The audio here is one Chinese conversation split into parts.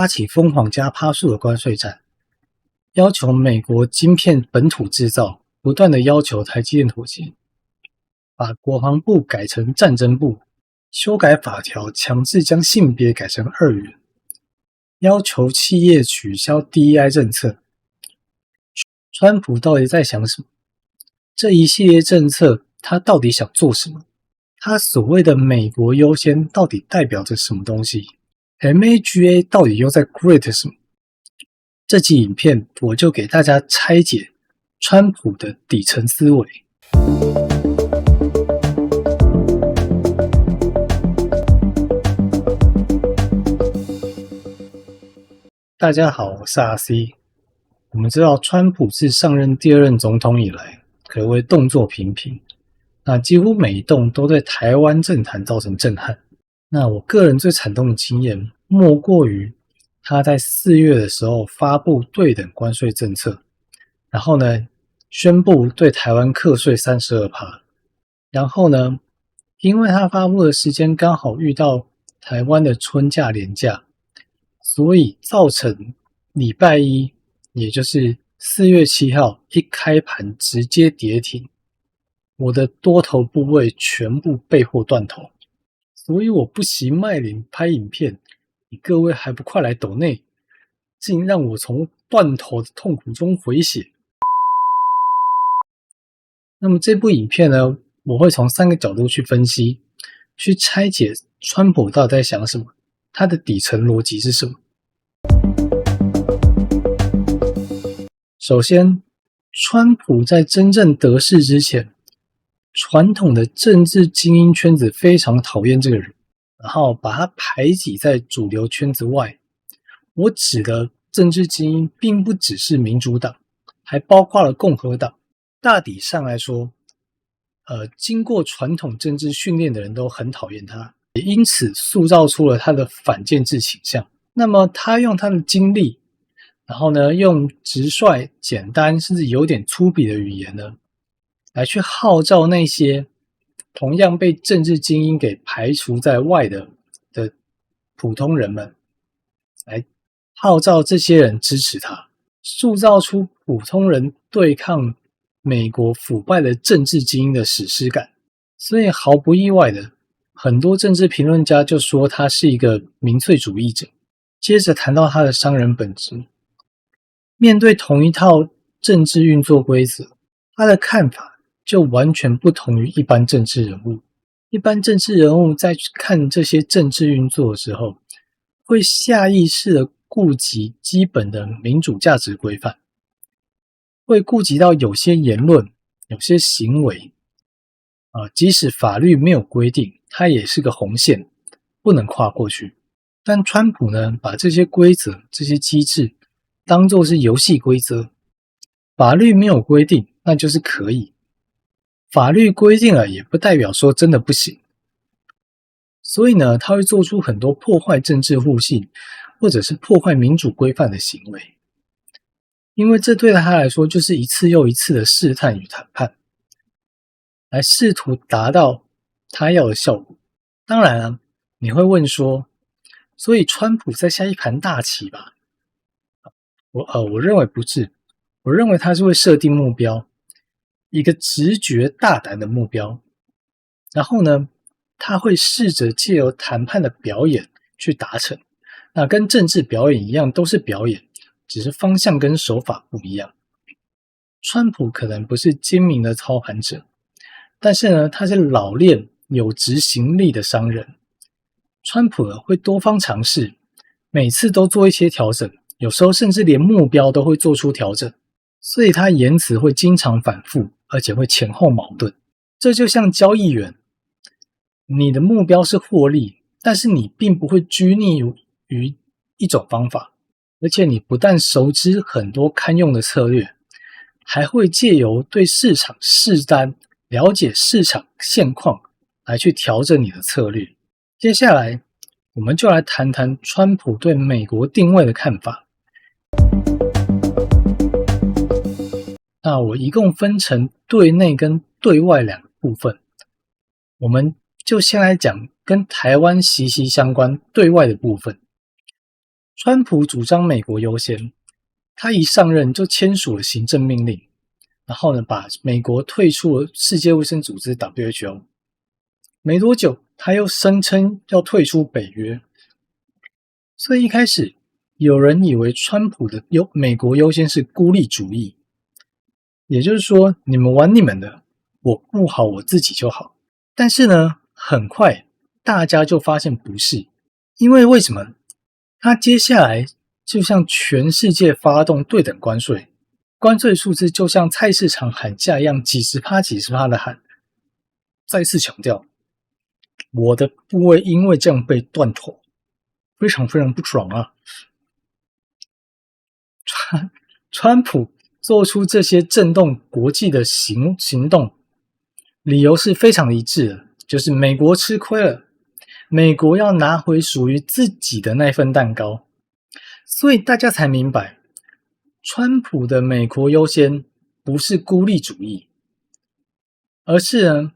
发起疯狂加趴数的关税战，要求美国晶片本土制造，不断的要求台积电妥协，把国防部改成战争部，修改法条，强制将性别改成2元，要求企业取消 DEI 政策。川普到底在想什么？这一系列政策他到底想做什么？他所谓的美国优先到底代表着什么东西？ MAGA 到底又在 great 什么？这集影片我就给大家拆解川普的底层思维。大家好，我是 RC。我们知道川普自上任第2任总统以来，可谓动作频频，那几乎每一动都对台湾政坛造成震撼。那我个人最惨痛的经验，莫过于他在4月的时候发布对等关税政策，然后呢，宣布对台湾课税 32%， 然后呢，因为他发布的时间刚好遇到台湾的春假连假，所以造成礼拜一，也就是4月7号一开盘直接跌停，我的多头部位全部被迫断头。所以我不惜卖脸拍影片，你各位还不快来抖内，竟让我从断头的痛苦中回血。那么这部影片呢，我会从3个角度去分析，去拆解川普到底在想什么，他的底层逻辑是什么。首先，川普在真正得势之前，传统的政治精英圈子非常讨厌这个人，然后把他排挤在主流圈子外。我指的政治精英并不只是民主党，还包括了共和党。大体上来说，经过传统政治训练的人都很讨厌他，也因此塑造出了他的反建制倾向。那么他用他的经历，然后呢，用直率、简单甚至有点粗鄙的语言呢，来去号召那些同样被政治精英给排除在外的普通人们，来号召这些人支持他，塑造出普通人对抗美国腐败的政治精英的史诗感。所以毫不意外的，很多政治评论家就说他是一个民粹主义者。接着谈到他的商人本质，面对同一套政治运作规则，他的看法就完全不同于一般政治人物。一般政治人物在看这些政治运作的时候，会下意识的顾及基本的民主价值规范，会顾及到有些言论、有些行为，即使法律没有规定，它也是个红线，不能跨过去。但川普呢，把这些规则、这些机制当作是游戏规则，法律没有规定，那就是可以。法律规定了，也不代表说真的不行。所以呢，他会做出很多破坏政治互信，或者是破坏民主规范的行为。因为这对他来说，就是一次又一次的试探与谈判，来试图达到他要的效果。当然啊，你会问说，所以川普在下一盘大棋吧？我认为不是，我认为他是会设定目标，一个直觉大胆的目标，然后呢，他会试着借由谈判的表演去达成。那跟政治表演一样，都是表演，只是方向跟手法不一样。川普可能不是精明的操盘者，但是呢，他是老练有执行力的商人。川普会多方尝试，每次都做一些调整，有时候甚至连目标都会做出调整，所以他言辞会经常反复，而且会前后矛盾。这就像交易员，你的目标是获利，但是你并不会拘泥于一种方法，而且你不但熟知很多堪用的策略，还会借由对市场试单，了解市场现况，来去调整你的策略。接下来我们就来谈谈川普对美国定位的看法。那我一共分成对内跟对外2个部分，我们就先来讲跟台湾息息相关对外的部分。川普主张美国优先，他一上任就签署了行政命令，然后呢，把美国退出了世界卫生组织 WHO。没多久，他又声称要退出北约。所以一开始，有人以为川普的美国优先是孤立主义，也就是说，你们玩你们的，我顾好我自己就好。但是呢，很快大家就发现不是，因为什么？他接下来就向全世界发动对等关税，关税数字就像菜市场喊价一样，几十趴、几十趴的喊。再次强调，我的部位因为这样被断头，非常非常不爽啊！川普做出这些震动国际的行动，理由是非常一致的，就是美国吃亏了，美国要拿回属于自己的那份蛋糕。所以大家才明白，川普的美国优先不是孤立主义，而是呢，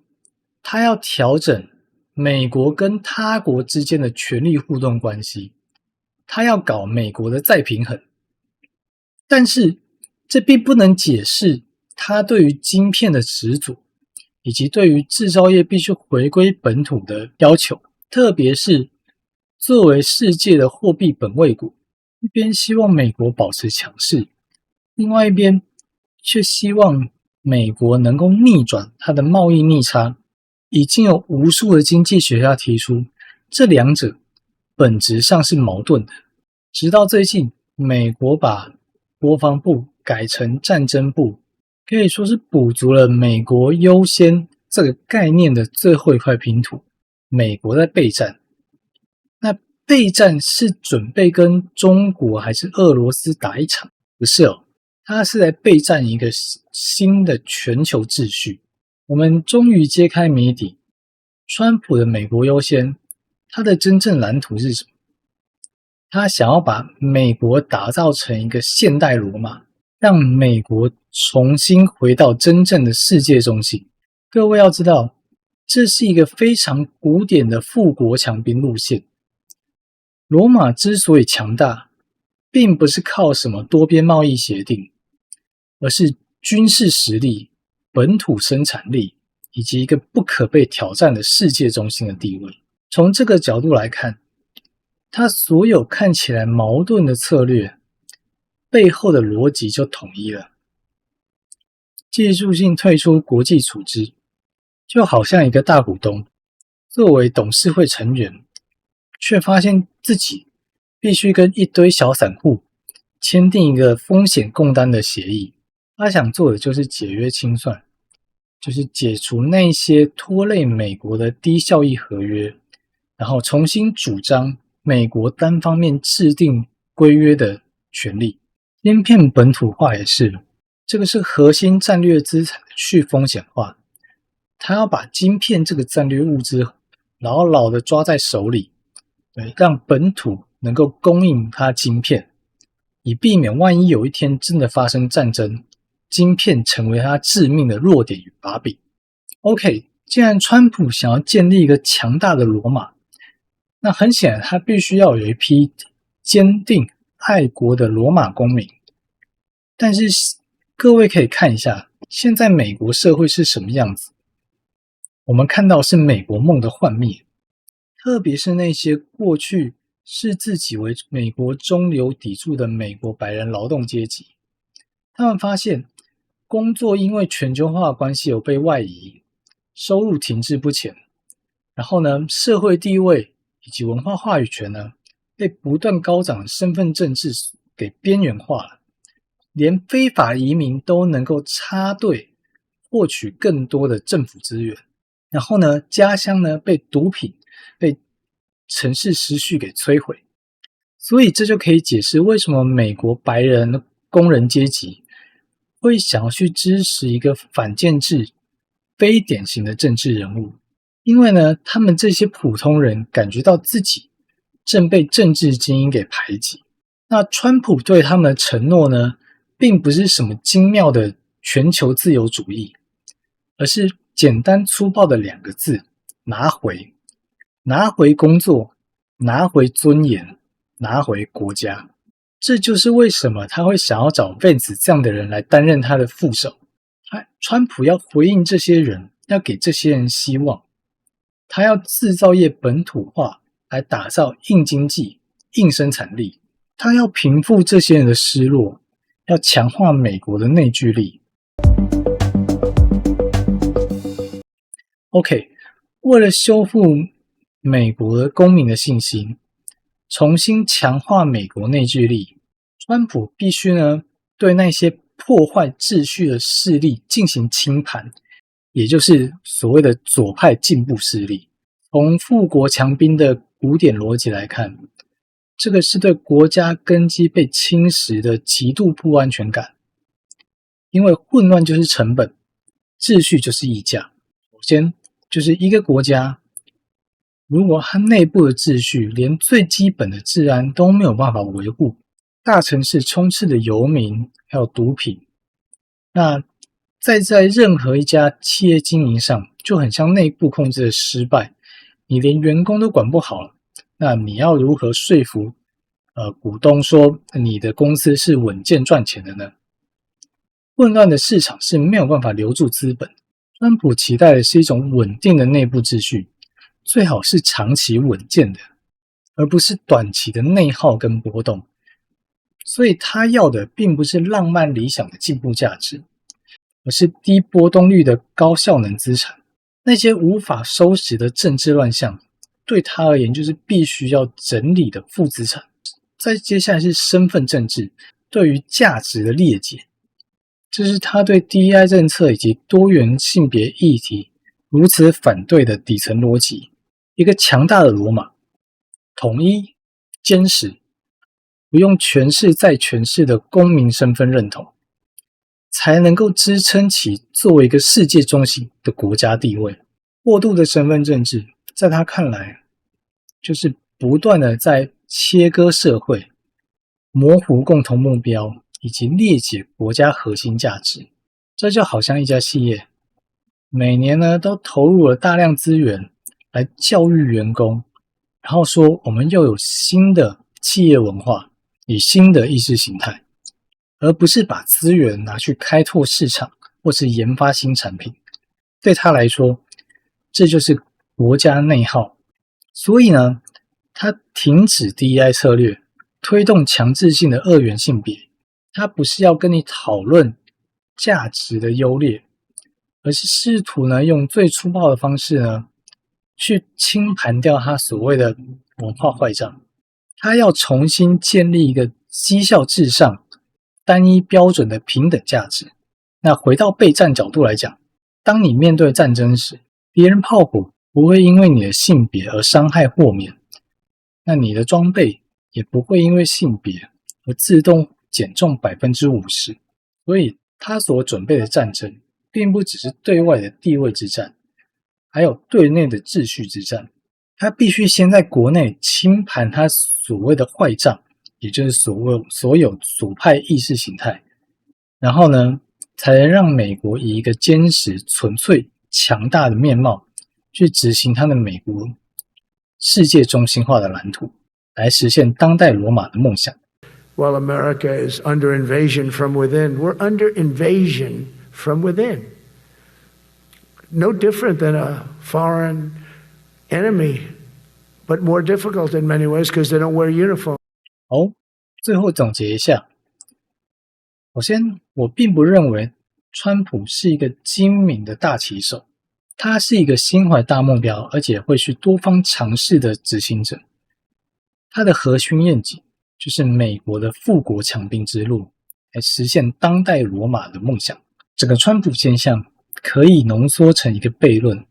他要调整美国跟他国之间的权力互动关系，他要搞美国的再平衡。但是这并不能解释他对于晶片的执着，以及对于制造业必须回归本土的要求，特别是作为世界的货币本位国，一边希望美国保持强势，另外一边却希望美国能够逆转它的贸易逆差。已经有无数的经济学家提出，这两者本质上是矛盾的。直到最近，美国把国防部改成战争部，可以说是补足了美国优先这个概念的最后一块拼图。美国在备战，那备战是准备跟中国还是俄罗斯打一场？不是哦，它是在备战一个新的全球秩序。我们终于揭开谜底，川普的美国优先，他的真正蓝图是什么？他想要把美国打造成一个现代罗马，让美国重新回到真正的世界中心。各位要知道，这是一个非常古典的富国强兵路线。罗马之所以强大，并不是靠什么多边贸易协定，而是军事实力、本土生产力以及一个不可被挑战的世界中心的地位。从这个角度来看，他所有看起来矛盾的策略背后的逻辑就统一了。技术性退出国际组织，就好像一个大股东作为董事会成员，却发现自己必须跟一堆小散户签订一个风险共担的协议。他想做的就是解约清算，就是解除那些拖累美国的低效益合约，然后重新主张美国单方面制定规约的权利。晶片本土化也是，这个是核心战略资产的去风险化。他要把晶片这个战略物资牢牢的抓在手里，对，让本土能够供应它晶片，以避免万一有一天真的发生战争，晶片成为它致命的弱点与把柄。OK， 既然川普想要建立一个强大的罗马，那很显然他必须要有一批坚定爱国的罗马公民。但是各位可以看一下，现在美国社会是什么样子？我们看到是美国梦的幻灭，特别是那些过去视自己为美国中流砥柱的美国白人劳动阶级，他们发现工作因为全球化的关系有被外移，收入停滞不前，然后呢，社会地位以及文化话语权呢，被不断高涨的身份政治给边缘化了，连非法移民都能够插队获取更多的政府资源，然后呢，家乡呢被毒品、被城市失序给摧毁。所以这就可以解释为什么美国白人工人阶级会想要去支持一个反建制、非典型的政治人物。因为呢，他们这些普通人感觉到自己正被政治精英给排挤。那川普对他们的承诺呢，并不是什么精妙的全球自由主义，而是简单粗暴的2个字：拿回。拿回工作，拿回尊严，拿回国家。这就是为什么他会想要找 Vance 这样的人来担任他的副手。川普要回应这些人，要给这些人希望。他要制造业本土化，来打造硬经济、硬生产力。他要平复这些人的失落，要强化美国的内聚力。OK， 为了修复美国的公民的信心，重新强化美国内聚力，川普必须呢对那些破坏秩序的势力进行清盘，也就是所谓的左派进步势力。从富国强兵的古典逻辑来看，这个是对国家根基被侵蚀的极度不安全感。因为混乱就是成本，秩序就是溢价。首先就是一个国家，如果它内部的秩序连最基本的治安都没有办法维护，大城市充斥的游民还有毒品，那在任何一家企业经营上就很像内部控制的失败，你连员工都管不好了，那你要如何说服股东说你的公司是稳健赚钱的呢？混乱的市场是没有办法留住资本。川普期待的是一种稳定的内部秩序，最好是长期稳健的，而不是短期的内耗跟波动。所以他要的并不是浪漫理想的进步价值，而是低波动率的高效能资产。那些无法收拾的政治乱象，对他而言就是必须要整理的负资产。再接下来是身份政治，对于价值的裂解。这是他对 DEI 政策以及多元性别议题如此反对的底层逻辑。一个强大的罗马，统一、坚实，不用诠释再诠释的公民身份认同，才能够支撑起作为一个世界中心的国家地位。过度的身份政治，在他看来，就是不断的在切割社会，模糊共同目标，以及裂解国家核心价值。这就好像一家企业，每年呢都投入了大量资源来教育员工，然后说我们又有新的企业文化与新的意识形态，而不是把资源拿去开拓市场或是研发新产品。对他来说，这就是国家内耗。所以呢，他停止 DEI 策略，推动强制性的二元性别。他不是要跟你讨论价值的优劣，而是试图呢用最粗暴的方式呢去清盘掉他所谓的文化坏账。他要重新建立一个绩效至上、单一标准的平等价值。那回到备战角度来讲，当你面对战争时，别人炮火不会因为你的性别而伤害豁免，那你的装备也不会因为性别而自动减重 50%。 所以他所准备的战争并不只是对外的地位之战，还有对内的秩序之战。他必须先在国内清盘他所谓的坏账，也就是所有左派意识形态，然后呢才能让美国以一个坚实、纯粹、强大的面貌去执行他的美国世界中心化的蓝图，来实现当代罗马的梦想。While America is under invasion from within, we're under invasion from within. No different than a foreign enemy, but more difficult in many ways because they don't wear uniform. 好，最后总结一下。首先，我并不认为川普是一个精明的大棋手，他是一个心怀大目标，而且会去多方尝试的执行者。他的核心愿景就是美国的富国强兵之路，来实现当代罗马的梦想。整个川普现象可以浓缩成一个悖论。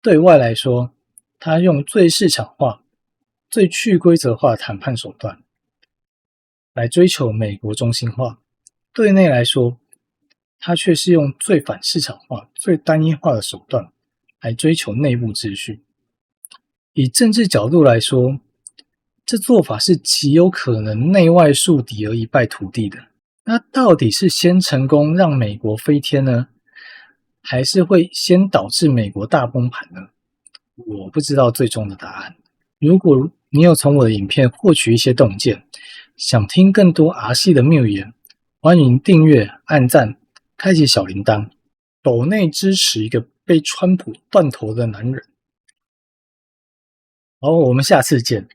对外来说，他用最市场化、最去规则化的谈判手段来追求美国中心化；对内来说，他却是用最反市场化、最单一化的手段来追求内部秩序。以政治角度来说，这做法是极有可能内外树敌而一败涂地的。那到底是先成功让美国飞天呢，还是会先导致美国大崩盘呢？我不知道最终的答案。如果你有从我的影片获取一些洞见，想听更多 R 系的谬言，欢迎订阅、按赞、开启小铃铛，抖内支持一个被川普断头的男人。好，我们下次见。